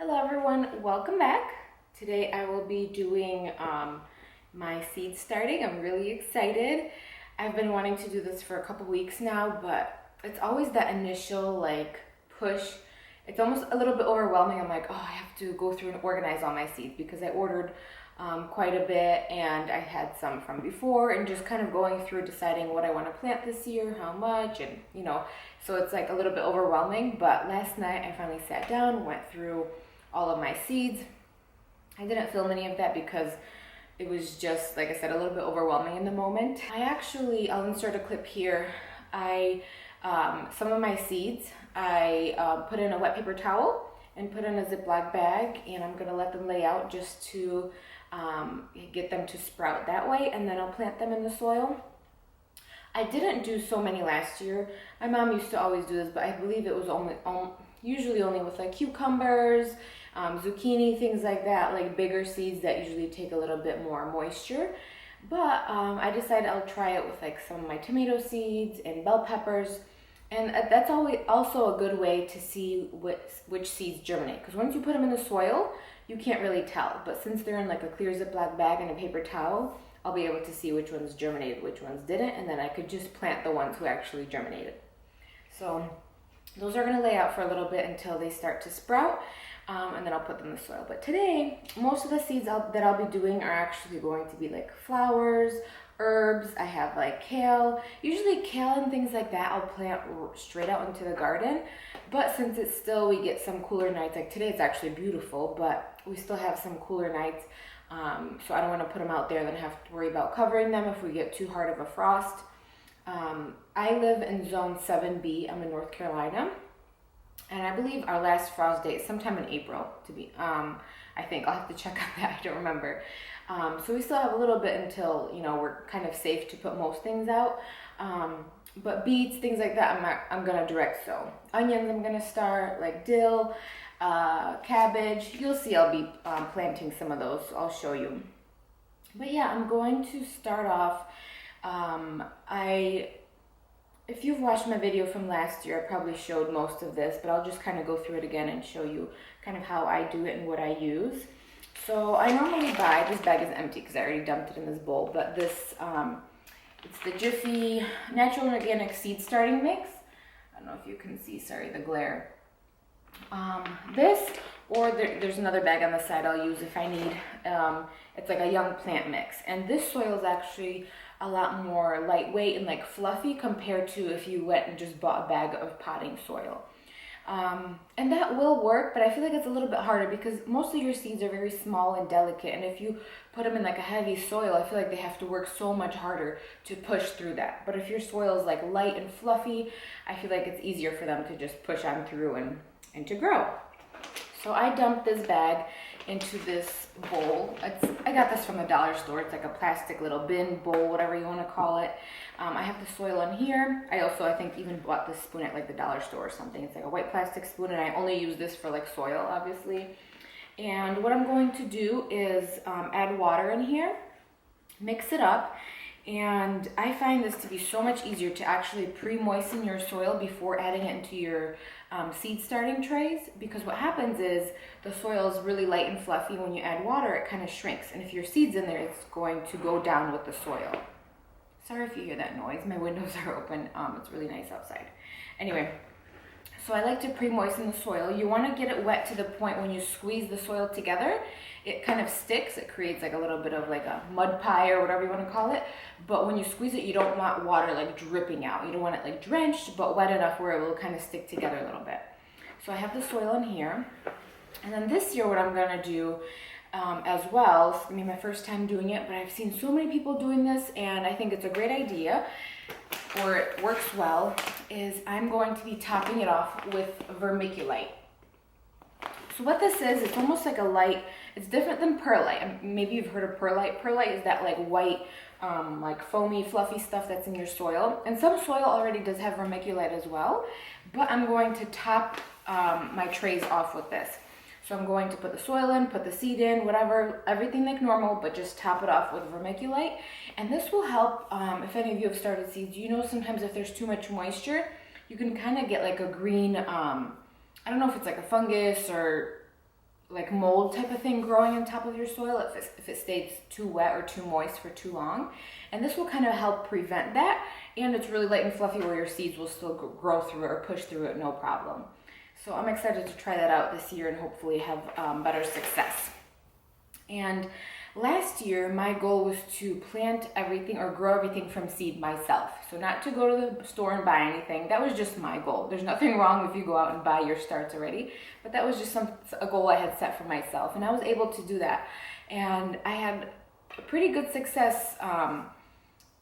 Hello everyone, welcome back. Today I will be doing my seed starting. I'm really excited. I've been wanting to do this for a couple weeks now, but it's always that initial push. It's almost a little bit overwhelming. I'm like, oh, I have to go through and organize all my seeds because I ordered quite a bit and I had some from before, and just kind of going through deciding what I want to plant this year, how much, and so it's like a little bit overwhelming. But last night I finally sat down, went through all of my seeds. I didn't film any of that because it was just, like I said, a little bit overwhelming in the moment. I'll insert a clip here. Some of my seeds, I put in a wet paper towel and put in a Ziploc bag, and I'm gonna let them lay out just to get them to sprout that way, and then I'll plant them in the soil. I didn't do so many last year. My mom used to always do this, but I believe it was usually only with like cucumbers, zucchini, things like that, like bigger seeds that usually take a little bit more moisture. But I decided I'll try it with like some of my tomato seeds and bell peppers. And that's always also a good way to see which seeds germinate. Because once you put them in the soil, you can't really tell. But since they're in like a clear Ziploc bag and a paper towel, I'll be able to see which ones germinated, which ones didn't, and then I could just plant the ones who actually germinated. So those are gonna lay out for a little bit until they start to sprout, and then I'll put them in the soil. But today, most of the seeds that I'll be doing are actually going to be like flowers, herbs. I have like kale. Usually kale and things like that I'll plant straight out into the garden. But since we get some cooler nights, like today it's actually beautiful, but we still have some cooler nights. So I don't want to put them out there, then have to worry about covering them if we get too hard of a frost. I live in zone 7B. I'm in North Carolina. And I believe our last frost date is sometime in April, I think. I'll have to check on that. I don't remember. So we still have a little bit until, we're kind of safe to put most things out. But beets, things like that, I'm going to direct sow. Onions, I'm going to start, like dill, cabbage. You'll see I'll be planting some of those. I'll show you. But yeah, I'm going to start off. If you've watched my video from last year, I probably showed most of this, but I'll just kind of go through it again and show you kind of how I do it and what I use. So I normally buy, this bag is empty because I already dumped it in this bowl, but this, it's the Jiffy Natural and Organic Seed Starting Mix. I don't know if you can see, sorry, the glare. There's another bag on the side I'll use if I need. It's like a young plant mix. And this soil is actually a lot more lightweight and like fluffy compared to if you went and just bought a bag of potting soil. And that will work, but I feel like it's a little bit harder because most of your seeds are very small and delicate. And if you put them in like a heavy soil, I feel like they have to work so much harder to push through that. But if your soil is like light and fluffy, I feel like it's easier for them to just push on through and to grow. So I dumped this bag into this bowl. I got this from the dollar store. It's like a plastic little bin, bowl, whatever you want to call it. I have the soil in here. I think even bought this spoon at like the dollar store or something. It's like a white plastic spoon, and I only use this for like soil, obviously. And what I'm going to do is add water in here, mix it up. And I find this to be so much easier to actually pre-moisten your soil before adding it into your seed starting trays, because what happens is the soil is really light and fluffy. When you add water, it kind of shrinks, and if your seed's in there, it's going to go down with the soil. Sorry if you hear that noise. My windows are open. It's really nice outside. Anyway, so I like to pre-moisten the soil. You want to get it wet to the point when you squeeze the soil together, it kind of sticks. It creates like a little bit of like a mud pie or whatever you want to call it. But when you squeeze it, you don't want water like dripping out. You don't want it like drenched, but wet enough where it will kind of stick together a little bit. So I have the soil in here. And then this year what I'm going to do as well, it's going to be my first time doing it, but I've seen so many people doing this and I think it's a great idea, or it works well, is I'm going to be topping it off with vermiculite. So what this is, it's almost like a light, it's different than perlite. Maybe you've heard of perlite. Perlite is that like white, like foamy, fluffy stuff that's in your soil. And some soil already does have vermiculite as well, but I'm going to top my trays off with this. So I'm going to put the soil in, put the seed in, whatever, everything like normal, but just top it off with vermiculite. And this will help, if any of you have started seeds, sometimes if there's too much moisture, you can kind of get like a green, I don't know if it's like a fungus or like mold type of thing growing on top of your soil if it stays too wet or too moist for too long. And this will kind of help prevent that. And it's really light and fluffy where your seeds will still grow through it or push through it, no problem. So I'm excited to try that out this year and hopefully have better success. And last year, my goal was to plant everything or grow everything from seed myself. So not to go to the store and buy anything. That was just my goal. There's nothing wrong if you go out and buy your starts already, but that was just a goal I had set for myself. And I was able to do that. And I had pretty good success,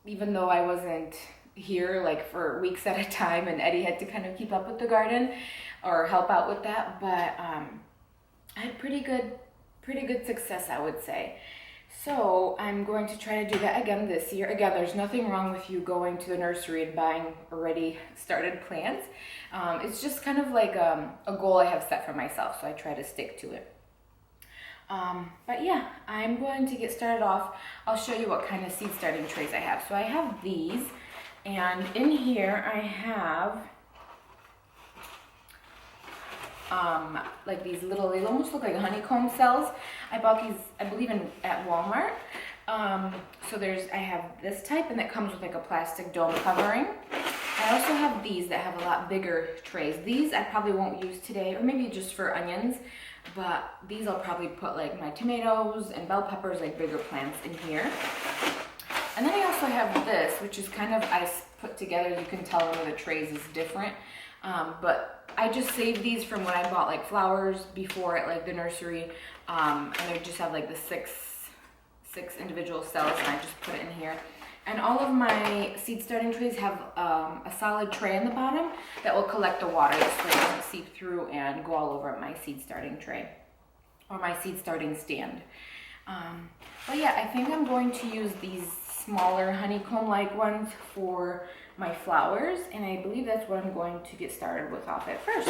even though I wasn't here like for weeks at a time and Eddie had to kind of keep up with the garden or help out with that. But I had pretty good success, I would say. So I'm going to try to do that again this year. Again, there's nothing wrong with you going to the nursery and buying already started plants. It's just kind of like a goal I have set for myself, so I try to stick to it. But yeah, I'm going to get started off. I'll show you what kind of seed starting trays I have. So I have these, and in here I have like these little, they almost look like honeycomb cells. I bought these, I believe at Walmart. So I have this type, and that comes with like a plastic dome covering. I also have these that have a lot bigger trays. These I probably won't use today, or maybe just for onions, but these I'll probably put like my tomatoes and bell peppers, like bigger plants in here. And then I also have this, which is kind of, I put together, you can tell one of the trays is different, but I just saved these from when I bought like flowers before at like the nursery, and they just have like the six individual cells, and I just put it in here. And all of my seed starting trays have a solid tray on the bottom that will collect the water so it doesn't seep through and go all over my seed starting tray or my seed starting stand. But yeah, I think I'm going to use these smaller honeycomb-like ones for my flowers, and I believe that's what I'm going to get started with off at first.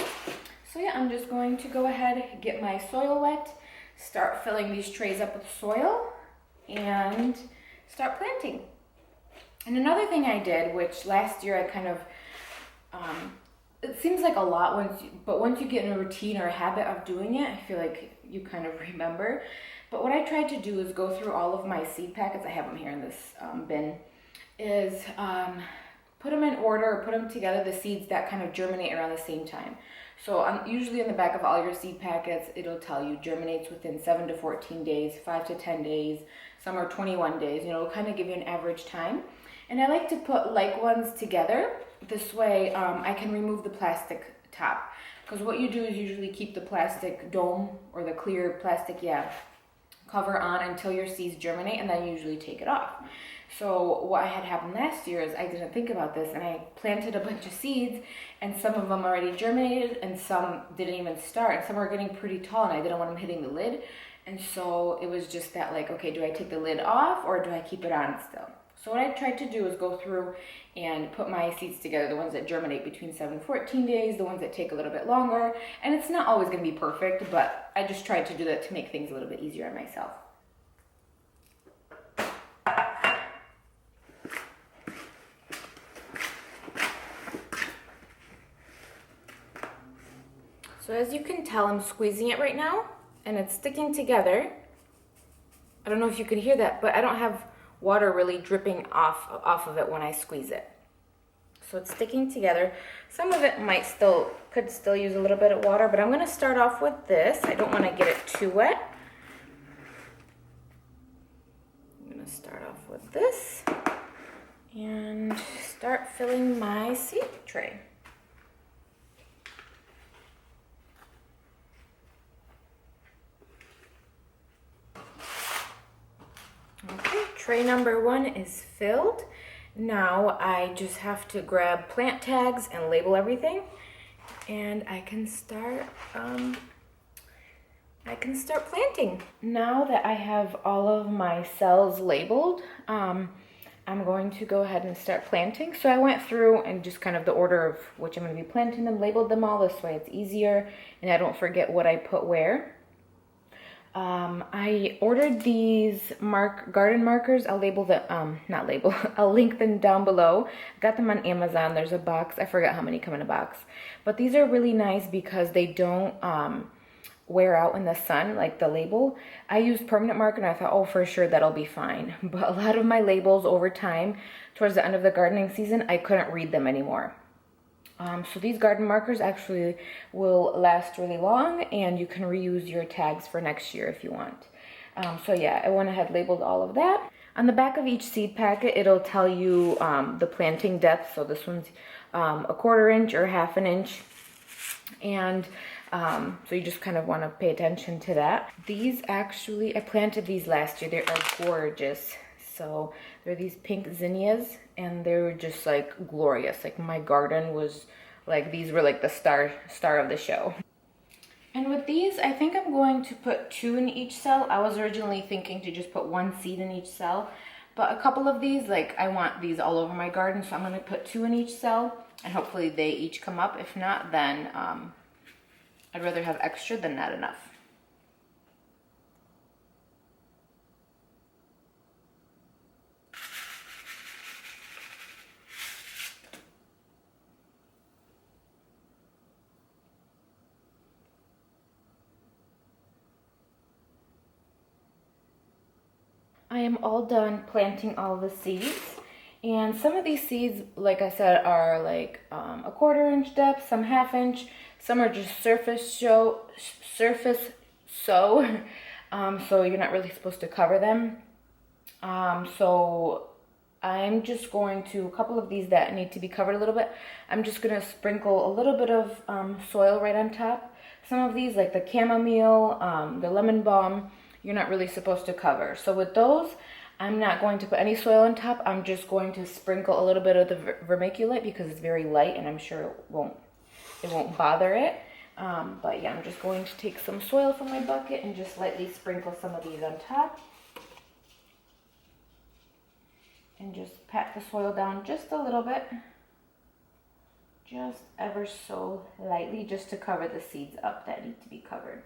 So yeah, I'm just going to go ahead, get my soil wet, start filling these trays up with soil, and start planting. And another thing I did, which last year I kind of, it seems like a lot but once you get in a routine or a habit of doing it, I feel like you kind of remember. But what I tried to do is go through all of my seed packets, I have them here in this bin, is put them in order, or put them together, the seeds that kind of germinate around the same time. So usually in the back of all your seed packets, it'll tell you germinates within 7 to 14 days, 5 to 10 days, some are 21 days, it'll kind of give you an average time. And I like to put like ones together. This way I can remove the plastic top. Because what you do is usually keep the plastic dome or the clear plastic, cover on until your seeds germinate, and then you usually take it off. So what I had happened last year is I didn't think about this, and I planted a bunch of seeds, and some of them already germinated, and some didn't even start, and some were getting pretty tall, and I didn't want them hitting the lid. And so it was just that, like, okay, do I take the lid off, or do I keep it on still? So what I tried to do is go through and put my seeds together, the ones that germinate between 7 and 14 days, the ones that take a little bit longer. And it's not always going to be perfect, but I just tried to do that to make things a little bit easier on myself. So as you can tell, I'm squeezing it right now, and it's sticking together. I don't know if you can hear that, but I don't have water really dripping off of it when I squeeze it. So it's sticking together. Some of it could still use a little bit of water, but I'm going to start off with this. I don't want to get it too wet. I'm going to start off with this and start filling my seed tray. Okay, tray number 1 is filled. Now I just have to grab plant tags and label everything, and I can start planting. Now that I have all of my cells labeled, I'm going to go ahead and start planting. So I went through and just kind of the order of which I'm going to be planting them, labeled them all. This way it's easier and I don't forget what I put where. I ordered these garden markers. I'll label them, I'll link them down below. I got them on Amazon. There's a box. I forgot how many come in a box. But these are really nice because they don't wear out in the sun, like the label, I used permanent marker and I thought, oh, for sure that'll be fine. But a lot of my labels over time, towards the end of the gardening season, I couldn't read them anymore. So these garden markers actually will last really long, and you can reuse your tags for next year if you want. So yeah, I went ahead, labeled all of that. On the back of each seed packet, it'll tell you the planting depth. So this one's a 1/4 inch or 1/2 inch. And so you just kind of want to pay attention to that. These actually, I planted these last year. They are gorgeous. So they're these pink zinnias, and they were just like glorious. Like my garden was like, these were like the star of the show. And with these, I think I'm going to put 2 in each cell. I was originally thinking to just put 1 seed in each cell, but a couple of these, like I want these all over my garden, so I'm going to put 2 in each cell, and hopefully they each come up. If not, then I'd rather have extra than not enough. I am all done planting all the seeds, and some of these seeds, like I said, are like a 1/4 inch depth, some 1/2 inch, some are just surface sow, so you're not really supposed to cover them. So I'm just going to, a couple of these that need to be covered a little bit, I'm just going to sprinkle a little bit of soil right on top. Some of these, like the chamomile, the lemon balm, you're not really supposed to cover. So with those, I'm not going to put any soil on top. I'm just going to sprinkle a little bit of the vermiculite because it's very light, and I'm sure it won't bother it. But yeah, I'm just going to take some soil from my bucket and just lightly sprinkle some of these on top. And just pat the soil down just a little bit. Just ever so lightly, just to cover the seeds up that need to be covered.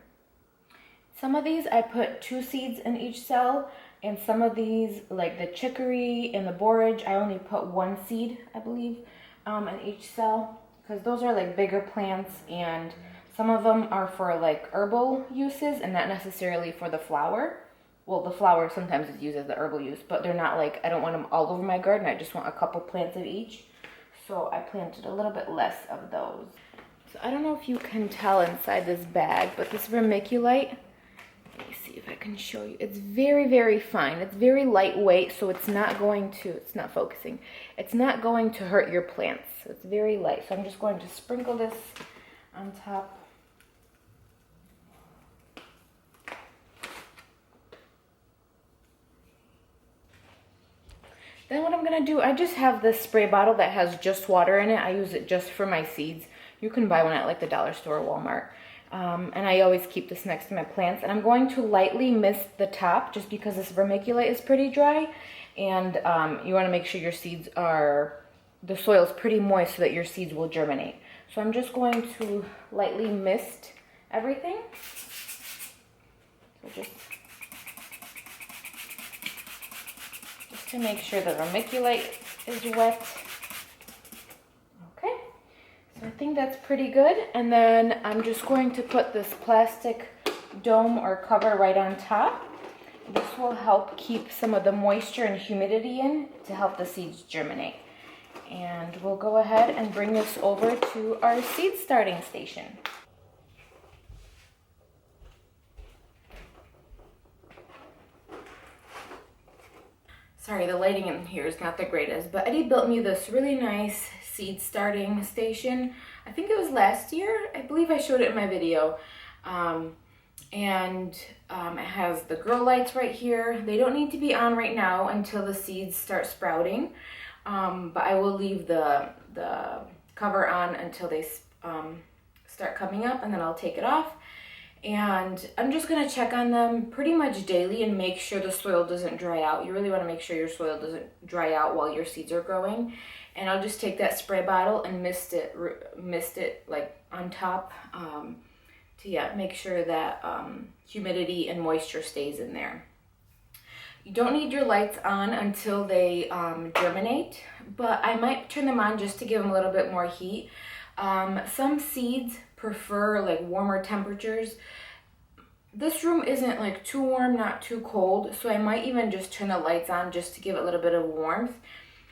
Some of these I put 2 seeds in each cell, and some of these, like the chicory and the borage, I only put 1 seed, I believe, in each cell, because those are like bigger plants, and some of them are for like herbal uses and not necessarily for the flower. Well, the flower sometimes is used as the herbal use, but they're not like, I don't want them all over my garden. I just want a couple plants of each. So I planted a little bit less of those. So I don't know if you can tell inside this bag, but this vermiculite, let me see if I can show you. It's very, very fine. It's very lightweight, so it's not focusing. It's not going to hurt your plants. It's very light. So I'm just going to sprinkle this on top. Then what I'm going to do, I just have this spray bottle that has just water in it. I use it just for my seeds. You can buy one at like the dollar store or Walmart. And I always keep this next to my plants. And I'm going to lightly mist the top just because this vermiculite is pretty dry. And you want to make sure your seeds the soil is pretty moist so that your seeds will germinate. So I'm just going to lightly mist everything. So just to make sure the vermiculite is wet. Okay, so I think that's pretty good. And then I'm just going to put this plastic dome or cover right on top. This will help keep some of the moisture and humidity in to help the seeds germinate. And we'll go ahead and bring this over to our seed starting station. Sorry, the lighting in here is not the greatest, but Eddie built me this really nice seed starting station. I think it was last year. I believe I showed it in my video. It has the grow lights right here. They don't need to be on right now until the seeds start sprouting. But I will leave the cover on until they start coming up, and then I'll take it off. And I'm just going to check on them pretty much daily and make sure the soil doesn't dry out. You really want to make sure your soil doesn't dry out while your seeds are growing. And I'll just take that spray bottle and mist it like on top to make sure that humidity and moisture stays in there. You don't need your lights on until they germinate, but I might turn them on just to give them a little bit more heat. Some seeds prefer like warmer temperatures. this room isn't like too warm, not too cold, so I might even just turn the lights on just to give it a little bit of warmth.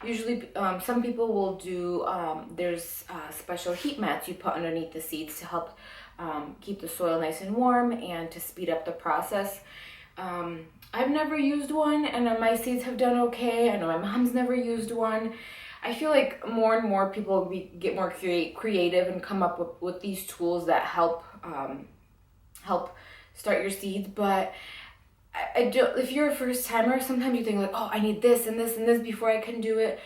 Usually, some people will do, there's special heat mats you put underneath the seeds to help keep the soil nice and warm and to speed up the process. I've never used one, and my seeds have done okay. I know my mom's never used one. I feel like more and more people get more creative and come up with these tools that help help start your seeds. But I do, if you're a first timer, sometimes you think like, oh, I need this and this and this before I can do it.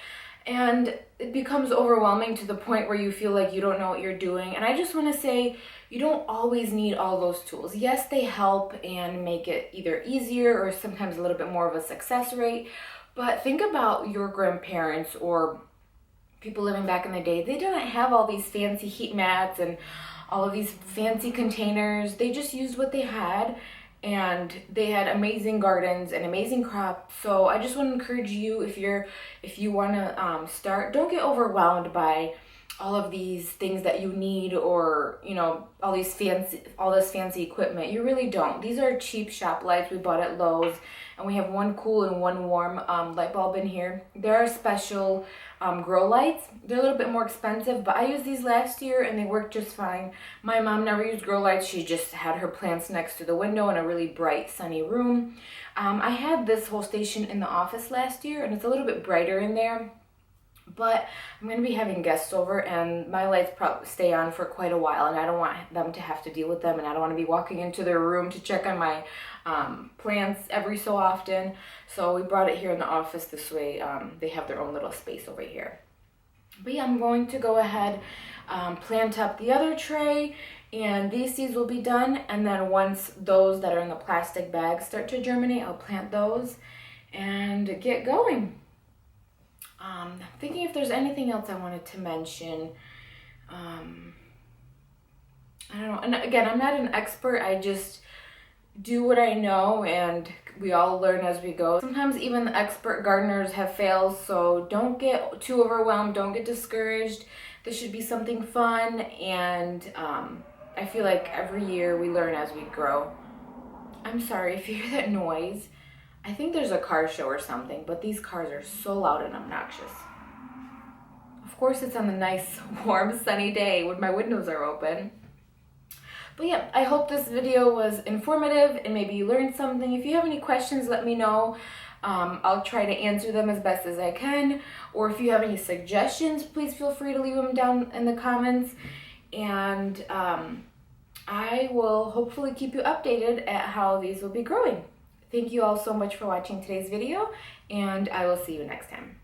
And it becomes overwhelming to the point where you feel like you don't know what you're doing. And I just want to say, you don't always need all those tools. Yes, they help and make it either easier or sometimes a little bit more of a success rate. But think about your grandparents or people living back in the day. They didn't have all these fancy heat mats and all of these fancy containers. They just used what they had, and they had amazing gardens and amazing crops. So I just want to encourage you, if you want to start, don't get overwhelmed by all of these things that you need, or all this fancy equipment. You really don't. These are cheap shop lights we bought at Lowe's, and we have one cool and one warm light bulb in here. There are special grow lights. They're a little bit more expensive, but I used these last year and they worked just fine. My mom never used grow lights. She just had her plants next to the window in a really bright sunny room. I had this whole station in the office last year, and it's a little bit brighter in there. But I'm going to be having guests over, and my lights probably stay on for quite a while, and I don't want them to have to deal with them, and I don't want to be walking into their room to check on my plants every so often. So we brought it here in the office. This way they have their own little space over here. But yeah, I'm going to go ahead, plant up the other tray, and these seeds will be done. And then once those that are in the plastic bags start to germinate, I'll plant those and get going. Thinking if there's anything else I wanted to mention. I don't know. And again, I'm not an expert. I just do what I know, and we all learn as we go. Sometimes even the expert gardeners have fails, so don't get too overwhelmed. Don't get discouraged. This should be something fun, and I feel like every year we learn as we grow. I'm sorry if you hear that noise. I think there's a car show or something, but these cars are so loud and obnoxious. Of course, it's on a nice, warm, sunny day when my windows are open. But yeah, I hope this video was informative and maybe you learned something. If you have any questions, let me know. I'll try to answer them as best as I can. Or if you have any suggestions, please feel free to leave them down in the comments. And I will hopefully keep you updated at how these will be growing. Thank you all so much for watching today's video, and I will see you next time.